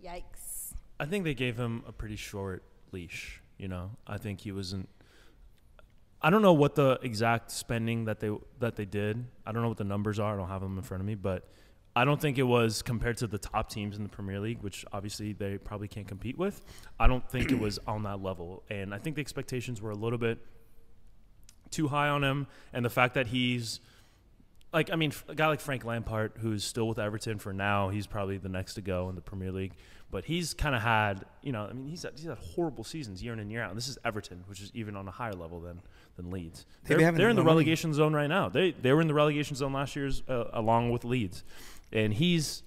Yikes. I think they gave him a pretty short leash. You know, I think he wasn't. I don't know what the exact spending that they did. I don't know what the numbers are. I don't have them in front of me, but I don't think it was compared to the top teams in the Premier League, which obviously they probably can't compete with. I don't think it was on that level. And I think the expectations were a little bit too high on him. And the fact that he's like, I mean, a guy like Frank Lampard, who's still with Everton for now, he's probably the next to go in the Premier League. But he's kind of had, you know, I mean, he's had horrible seasons year in and year out. And this is Everton, which is even on a higher level than Leeds. They're in the relegation zone right now. They were in the relegation zone last year along with Leeds. And he's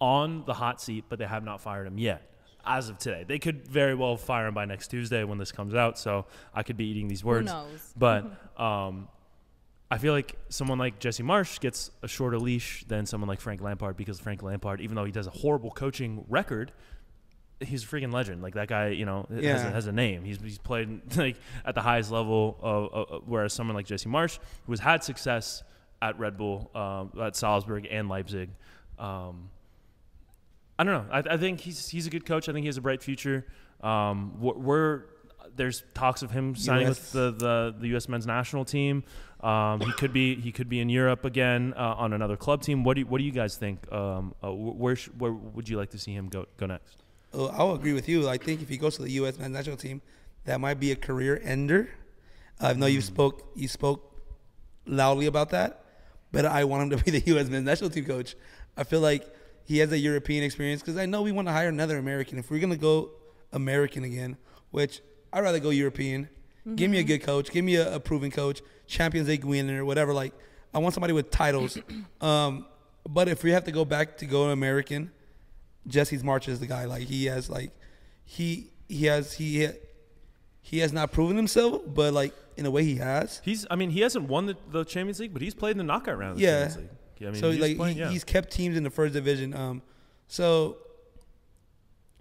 on the hot seat, but they have not fired him yet as of today. They could very well fire him by next Tuesday when this comes out, so I could be eating these words. Who knows? But I feel like someone like Jesse Marsch gets a shorter leash than someone like Frank Lampard, because Frank Lampard, even though he does a horrible coaching record, he's a freaking legend. Like, that guy, you know, has a name. He's played like at the highest level, whereas someone like Jesse Marsch, who has had success at Red Bull, at Salzburg and Leipzig. I don't know. I think he's a good coach. I think he has a bright future. There's talks of him signing with the U.S. men's national team. He could be in Europe again on another club team. What do you guys think? Where would you like to see him go next? I'll agree with you. I think if he goes to the U.S. men's national team, that might be a career ender. I know you spoke loudly about that, but I want him to be the U.S. men's national team coach. I feel like he has a European experience, because I know we want to hire another American. If we're going to go American again, which I'd rather go European, give me a good coach, give me a proven coach, Champions League winner, whatever. Like, I want somebody with titles. But if we have to go back to go American, Jesse Marsch is the guy. Like, he has not proven himself, but like in a way he has. He hasn't won the Champions League, but he's played in the knockout round of the Champions League. Yeah, I mean, so he's kept teams in the first division. So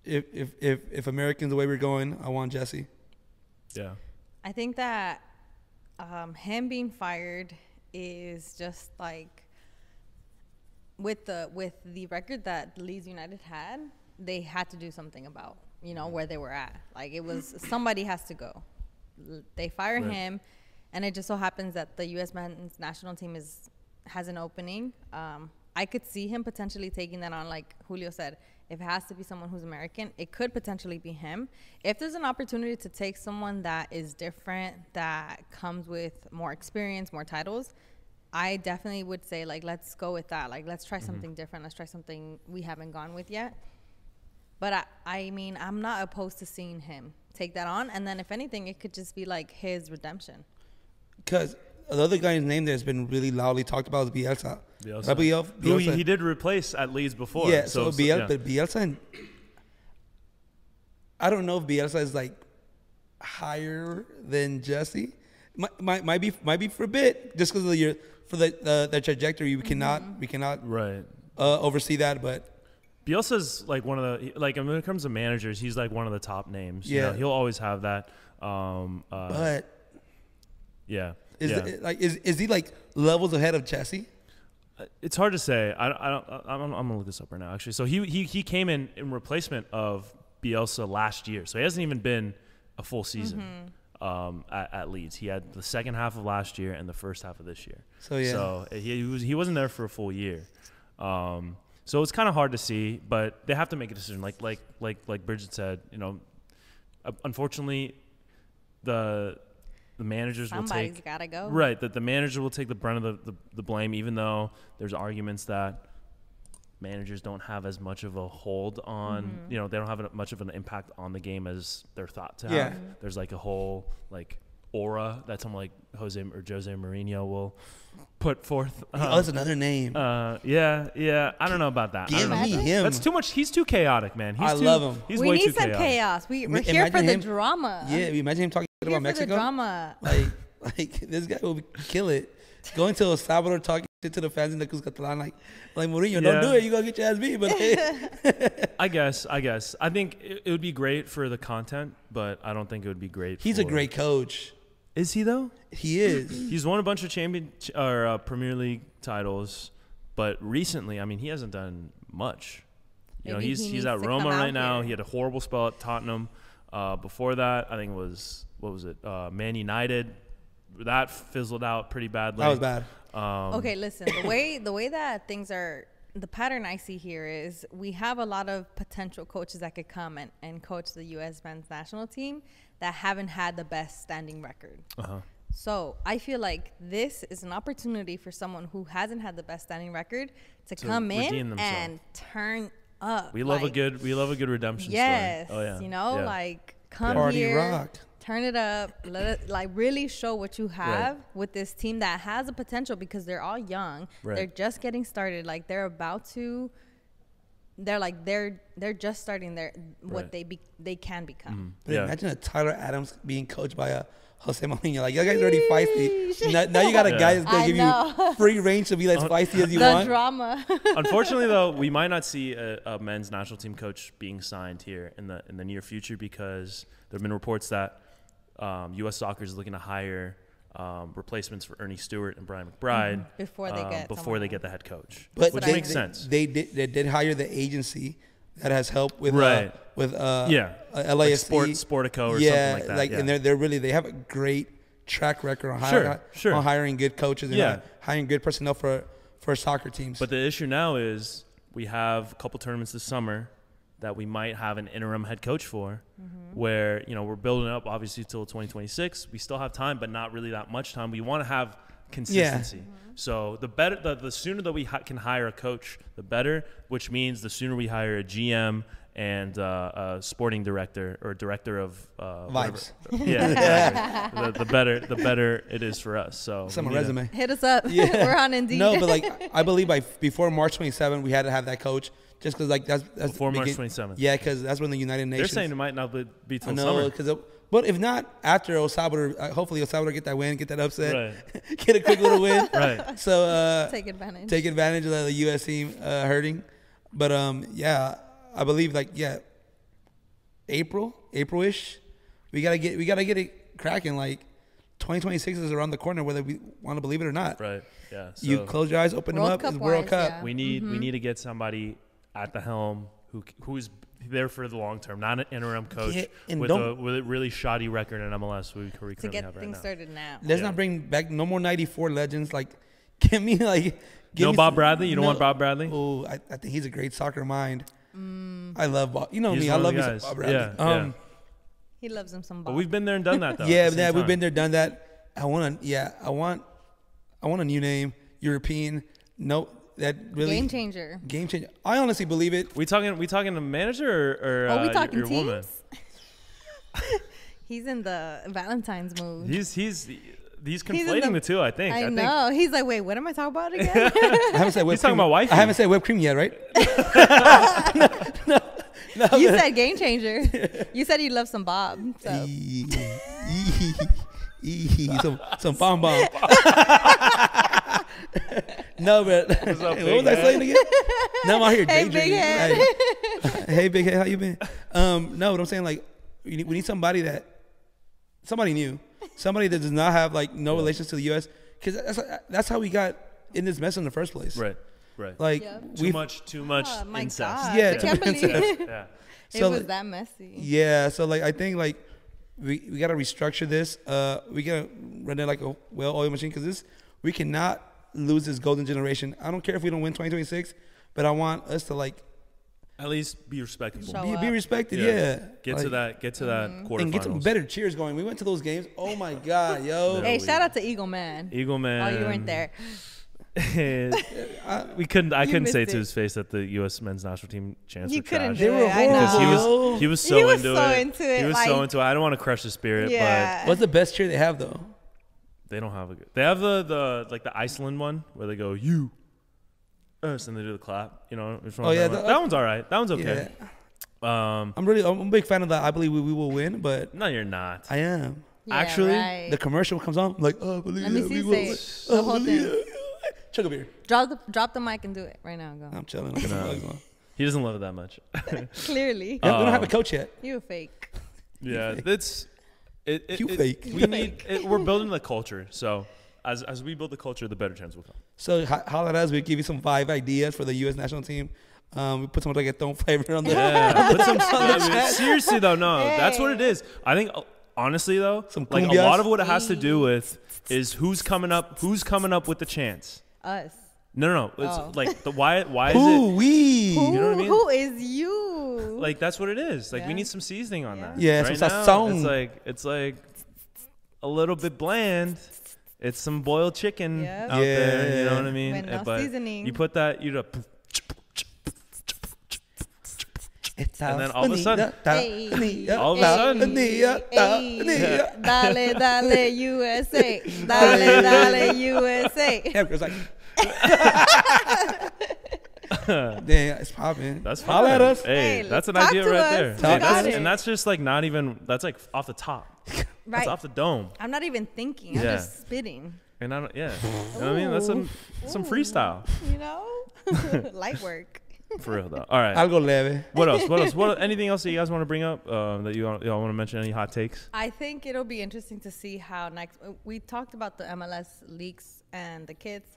if Americans the way we're going, I want Jesse. Yeah. I think that him being fired is just like, with the record that Leeds United had, they had to do something about, you know, where they were at. Like, it was, somebody has to go. They fire him, and it just so happens that the U.S. men's national team has an opening. I could see him potentially taking that on, like Julio said. If it has to be someone who's American, it could potentially be him. If there's an opportunity to take someone that is different, that comes with more experience, more titles, I definitely would say, like, let's go with that. Like, let's try something different. Let's try something we haven't gone with yet. But I mean, I'm not opposed to seeing him take that on. And then if anything, it could just be like his redemption. Because the other guy's name that's been really loudly talked about is Bielsa. Who he did replace at Leeds before. Yeah, so Bielsa, but Bielsa, and I don't know if Bielsa is like higher than Jesse. Might be for a bit, just because of the trajectory. We cannot right oversee that, but Bielsa's like one of the when it comes to managers, he's like one of the top names. Yeah, you know, he'll always have that. But yeah, is he like levels ahead of Jesse? It's hard to say. I'm gonna look this up right now. Actually, so he came in replacement of Bielsa last year, so he hasn't even been a full season at Leeds. He had the second half of last year and the first half of this year. So he wasn't there for a full year. So it's kind of hard to see, but they have to make a decision. Like Bridget said, you know, unfortunately, the managers Somebody's will take gotta go. Right, that the manager will take the brunt of the blame, even though there's arguments that managers don't have as much of a hold on, you know, they don't have much of an impact on the game as they're thought to have. There's like a whole like aura that someone like Jose Mourinho will put forth. That's another name. Yeah. I don't know about that. Give me him. That's too much. He's too chaotic, man. I love him. He's We way need too some chaotic. chaos. We're here for the drama. Yeah, imagine him talking about Mexico. For the drama. Like this guy will kill it. Going to El Salvador talking shit to the fans in the Cuscatlán, like Mourinho, don't do it. You gonna get your ass beat. But hey. I guess. I think it would be great for the content, but I don't think it would be great. He's a great coach. Is he though? He is. He's won a bunch of Premier League titles, but recently, I mean, he hasn't done much. You know, he's at Roma right now. He had a horrible spell at Tottenham. Before that, I think it was Man United. That fizzled out pretty badly. That was bad. Okay, listen. The way that things are, the pattern I see here is we have a lot of potential coaches that could come and coach the U.S. men's national team that haven't had the best standing record. So I feel like this is an opportunity for someone who hasn't had the best standing record to come in and turn up. We love a good redemption story. Oh yeah. You know, like come Party here. rock. Turn it up, let it like really show what you have with this team that has a potential because they're all young. Right. They're just getting started. Like they're just starting what they can become. But imagine a Tyler Adams being coached by a Jose Mourinho. Like, that guy's already feisty. Now you got a guy that's going to give you free range to be as feisty as you want. The drama. Unfortunately, though, we might not see a men's national team coach being signed here in the near future because there have been reports that U.S. Soccer is looking to hire replacements for Ernie Stewart and Brian McBride before they get the head coach, but which makes sense. They did hire the agency that has helped with LAFC, like Sportico or something like that. And they have a great track record on hiring good coaches and hiring good personnel for soccer teams. But the issue now is we have a couple tournaments this summer that we might have an interim head coach for, where, you know, we're building up obviously till 2026. We still have time, but not really that much time. We want to have consistency. So the sooner that we can hire a coach, the better. Which means the sooner we hire a GM and a sporting director or director of vibes. The better it is for us. So send my resume. Hit us up. We're on Indeed. No, but like I believe before March 27, we had to have that coach. Just because, like, that's before March 27th. Yeah, because that's when the United Nations. They're saying it might not be till summer. But if not, after El Salvador, hopefully El Salvador get that win, get that upset, get a quick little win. Right. So take advantage of the U.S. team hurting. But I believe April-ish, we gotta get it cracking. Like 2026 is around the corner, whether we want to believe it or not. Right. Yeah. So you close your eyes, open them up. It's World Cup. Yeah. We need to get somebody at the helm who's there for the long term, not an interim coach with a really shoddy record in MLS. To get things started now. Let's not bring back no more '94 legends. Like, give me No Bob Bradley? You don't want Bob Bradley? Oh, I think he's a great soccer mind. I love Bob. You know me. I love me some Bob Bradley. Yeah. He loves him some Bob. But we've been there and done that, though. Yeah, we've been there, done that. I want a new name. European. No, that really Game changer. Game changer. I honestly believe it. We talking a manager or we talking your teams? woman? He's in the Valentine's mood. He's conflating the two. I think. I know. He's like, wait, what am I talking about again? I haven't said whipped He's talking cream. about wifey. I haven't said whipped cream yet, right? no, You said game changer. You said you love some Bob. So. some bomb. No, but what was I saying again? Now I'm out here Hey, daydreaming. big head. Hey, big head, how you been? No, but I'm saying like we need somebody new, somebody that does not have like no relations to the U.S. because that's how we got in this mess in the first place. Right. Like too much Oh, my incest. God. Yeah, I can't believe Yeah. it So, was like, that messy. Yeah, so like I think like we got to restructure this. We got to run it like a well-oiled machine because we cannot lose this golden generation. I don't care if we don't win 2026, but I want us to like At least be respectable. Show be respected. Yeah, Get to that quarterfinals. and get some better cheers going. We went to those games. Oh my God, yo! Hey, shout out to Eagle Man. Eagle Man. Oh, you weren't there. I couldn't missed say it. to his face that the U.S. men's national team chants You were couldn't trash. do it. I horrible. know. He was so into it. into He was so into it. I don't want to crush his spirit, Yeah. What's the best cheer they have though? but they don't have a good. They have the Iceland one where they go you, us, and they do the clap. You know. Oh yeah, that one's all right. That one's okay. Yeah. I'm a big fan of that. I believe we will win, but No, you're not. I am. Yeah, Actually, right. The commercial comes on, I'm like, oh, I believe Let me it, see we you will say win. it. The whole believe thing. it. Chug a beer. Drop the mic and do it right now. Go. I'm chilling. I'm chilling. he doesn't love it that much. Clearly, We don't have a coach yet. you a fake. Yeah, that's it. You fake. We need. We're building the culture. So as we build the culture, the better chance will come. So holler at us. We give you some 5 ideas for the U.S. national team. We put some reggaeton flavor on the. Yeah, put some. chat. Seriously though, no, that's what it is. I think honestly though, Some like a cumbias. lot of what it has to do with is who's coming up with the chance. Us. No. It's Oh. like the why is Who it? we? Who, know what I mean? who is you? Like that's what it is. Like Yeah. we need some seasoning on that. Yeah, right some now, sazon. it's like a little bit bland. It's some boiled chicken Yep. out there. Yeah. You know what I mean? With no But seasoning. you put that and then all of a sudden, Hey. all of a sudden, Hey. Dale, USA. Dale, USA. Yeah, because like, damn, it's popping. that's fine. Holla at us. Hey, Hey, that's an talk idea to right us. there. We Talk got to it. And that's just like not even. That's like off the top. That's Right. off the dome. I'm not even thinking. I'm Yeah. just spitting. And I don't. Yeah. You know what I mean? That's some freestyle You know? Light work. for real though. All right. Algo leve. What else? Anything else that you guys want to bring up that y'all want to mention? Any hot takes? I think it'll be interesting to see how next. We talked about the MLS leaks and the kids,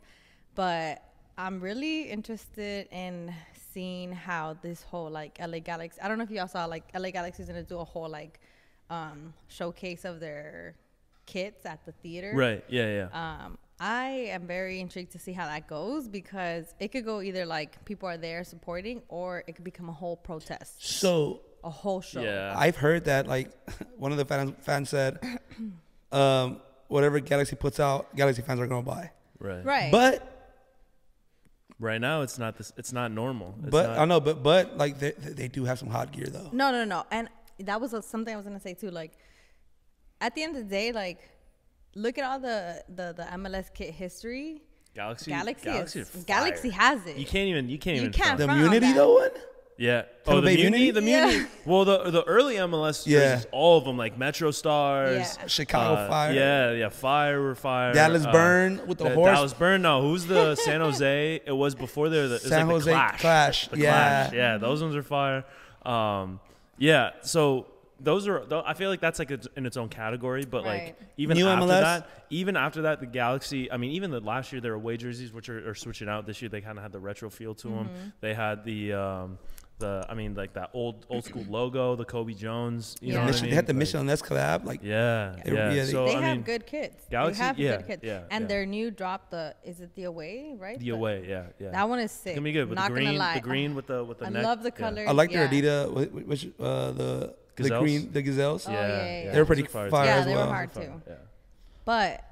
but I'm really interested in seeing how this whole like LA Galaxy. I don't know if y'all saw like LA Galaxy is gonna do a whole like showcase of their kits at the theater. Right. Yeah. I am very intrigued to see how that goes because it could go either like people are there supporting or it could become a whole protest, So a whole show. Yeah. I've heard that like one of the fans said, whatever Galaxy puts out, Galaxy fans are gonna buy. Right. Right. But Right now, it's not this. It's not normal. It's but not, I know, but like they do have some hot gear though. No. And that was something I was gonna say too. Like, at the end of the day, like, look at all the MLS kit history. Galaxy Galaxy is fire. has it. You can't even. can't front. The front on Munity that. though one. Yeah. Tampa Oh, the Bay Muni. Muni? The Muni. Yeah. Well, the early MLS Yeah. jerseys, all of them, like Metro Stars. Yeah. Chicago Fire. Yeah. Fire were fire. Dallas Burn with the horse. Dallas Burn. No, who's the San Jose? It was before there. It was San like Jose the Clash. Clash, The yeah. Clash. Yeah. Those ones are fire. Yeah. So those are. I feel like that's like in its own category. But Right. like even New after MLS? that, the Galaxy. I mean, even the last year there were away jerseys which are switching out. This year they kind of had the retro feel to them. They had like that old school logo, the Kobe Jones. You know what I mean? They had the Mission on S collab. Like, Yeah. So, They I have mean, good kids. Galaxy- they have yeah, good kids. yeah, And yeah. their new drop, is it the away, right? the away. Yeah. That one is sick. It's gonna be good with Not the green. gonna lie. The green with the I neck. love the Yeah. color. I like their Yeah. Adidas, which the Gazelles? green, the Gazelles. Oh, yeah. They were pretty Super fire Yeah, as they were well. hard Fun. too. Yeah. But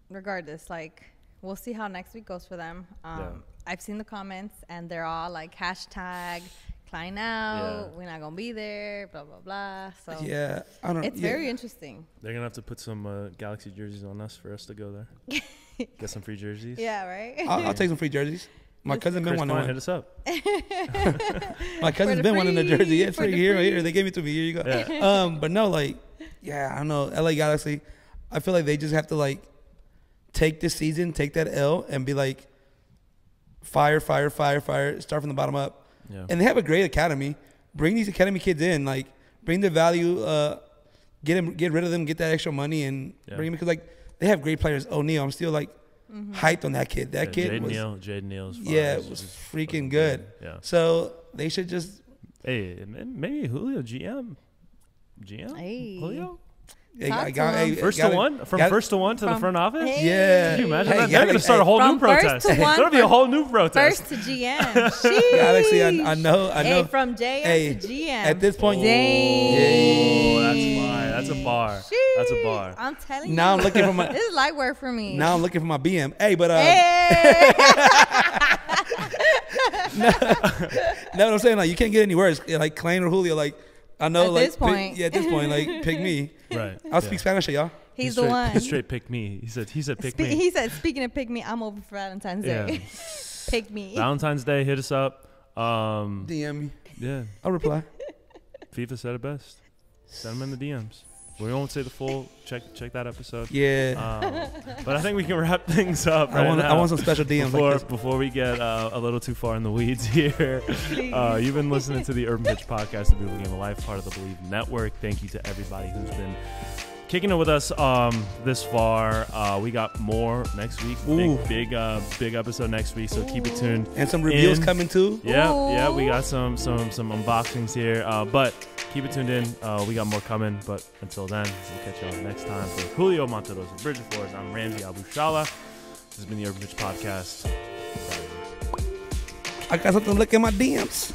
regardless, like, we'll see how next week goes for them. Yeah. I've seen the comments, and they're all like hashtag Klein out. Yeah. We're not gonna be there. Blah blah blah. So Yeah, I don't. it's yeah. very interesting. They're gonna have to put some Galaxy jerseys on us for us to go there. Get some free jerseys. Yeah, right. I'll take some free jerseys. My cousin been Chris wanting Klein, hit one. us up. My cousin's the been wanting a free, jersey. Yeah, it's for right the here, right free. here. They gave it to me. Here you go. Yeah. But no, like, yeah, I don't know. LA Galaxy, I feel like they just have to like take this season, take that L, and be like, fire, start from the bottom up. Yeah. And they have a great academy. Bring these academy kids in, like, bring the value, get rid of them, get that extra money, and bring them, because like they have great players. O'Neal, I'm still like hyped on that kid. That kid was Jaden Neal's was freaking good. Yeah. So they should just Hey, maybe Julio GM. Hey. Julio? Talk to him. First to one to the From- front office. Hey. Yeah. Can you imagine Hey, that? They're Galaxy- gonna start a whole From new first protest. to one, There'll be a whole new protest. First to GM. Sheesh. Galaxy, I know. Hey, from JM Hey, to GM. at this point, Dang. Oh, that's fire. That's a bar. That's a bar. I'm telling you. Now I'm looking for my This is light work for me. now I'm looking for my BM. Hey, but Hey. no, what I'm saying, like, you can't get any worse. Yeah, like Klein or Julio, like, I know, At like, this point. at this point, like, pick me. Right. I'll speak Spanish to y'all. He's the one. He straight pick me. He said pick me. He said, speaking of pick me, I'm over for Valentine's Day. Pick me. Valentine's Day, hit us up. DM me. Yeah. I'll reply. FIFA said it best. Send them in the DMs. We won't say the full. Check that episode. Yeah. But I think we can wrap things up. I want now some special DMs like this. before we get a little too far in the weeds here. You've been listening to the Urban Pitch Podcast, the Beautiful Game of Life, part of the Believe Network. Thank you to everybody who's been kicking it with us this far. We got more next week. Big episode next week, so keep it tuned. And some reviews coming too. Yeah, we got some unboxings here. But keep it tuned in. We got more coming. But until then, we'll catch y'all next time. For Julio Monteros and Bridget Flores, I'm Ramsey Abushala. This has been the Urban Pitch Podcast. I got something to look at my DMs.